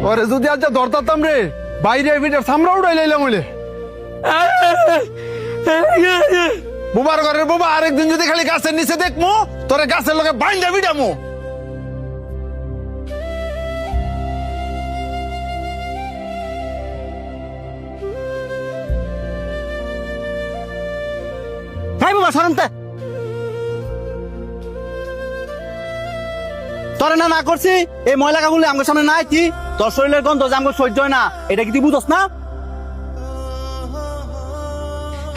ওরে যদি আজ ধরতাম রে বাইরে বিটার সামরা উড়াই লাইলাম হইলে বুবার ঘরের বাবা আরেকদিন যদি খালি গাছের নিচে দেখমু তোরে গাছের লগে বাইন্দা বিটামু। হ্যাঁ বাবা সরন্তে তোরে না করছি এই ময়লা কাগুলি আমার সামনে না আইতি তোর শরীরের গন্ধ যে আমার সহ্য হয় না এটা কি তুই বুঝস না?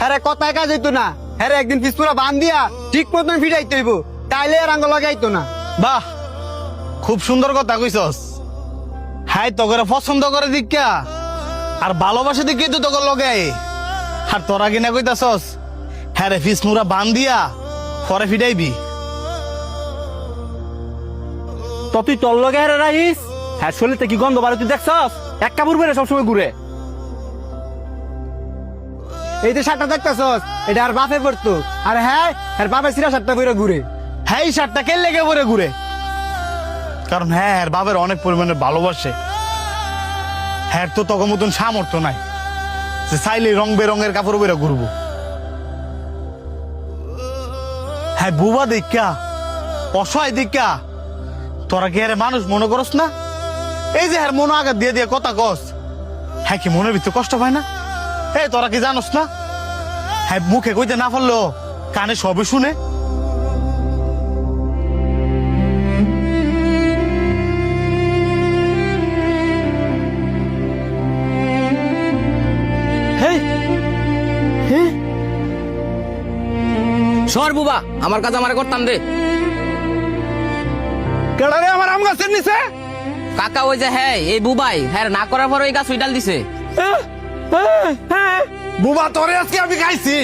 হ্যাঁ কথায় কাজ হইতো না হ্যাঁ একদিন পিসপুরা বান দিয়া ঠিক মতন ফিরাইতে হইব তাইলে আর আঙ্গ লাগাইতো না। বাহ খুব সুন্দর কথা কইছস। হাই তোকে পছন্দ করে দিকা আর ভালোবাসে দিকে তো তোকে লগে আর তোরা কিনা কইতাছস হ্যাঁ রে ফিস মুরা বান দিয়া পরে ফিটাইবি। তো তুই তোর লগে হেরে রাইস হ্যাঁ শরীরতে কি গন্ধ বাড়ি তুই দেখছস এক কাপড় বেড়ে সবসময় ঘুরে এই যে শার্টটা দেখতেছস এটা আর বাপে পড়তো আর হ্যাঁ আর বাপে সিরা শার্টটা পরে ঘুরে। হ্যাঁ এই শার্টটা কে লেগে পরে ঘুরে কারণ হ্যাঁ এর বাবার অনেক পরিমাণে ভালোবাসে। হ্যাঁ তো তখন মতন সামর্থ্য নাই যে চাইলে রং বেরঙের কাপড় বেরো ঘুরবো। হ্যাঁ বুবা দেখা অসহায় দেখা তোরা কি আরে মানুষ মনে করস না? এই যে হ্যাঁ মনে আঘাত দিয়ে দিয়ে কথা কস হ্যাঁ কি মনের ভিতরে কষ্ট পায় না? এই তোরা কি জানোস না হ্যাঁ মুখে কইতে না পারলো কানে সবই শুনে। সর বুবা আমার কাজ আমার করতাম দে। কেডা রে আমার আম গাছের নিচে? কাকা ওই যে হ্যাঁ এই বুবাই হ্যাঁ না করার পর ওই গাছ উইডাল দিছে। বুবা তোরে আজকে আমি খাইছি।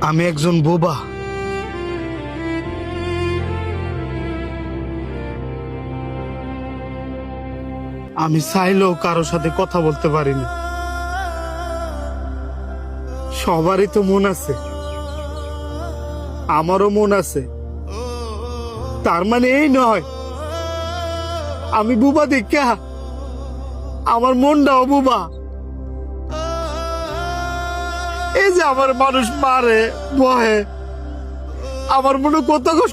আমি একজন বোবা। আমি চাইলেও কারো সাথে কথা বলতে পারি না। সবারই তো মন আছে, আমারও মন আছে। তার মানে এই নয় আমি বুবা দেখা আমার মনটাও বুবা। এই যে আমার মানুষ মারে বহে আমার মনে কত কষ্ট।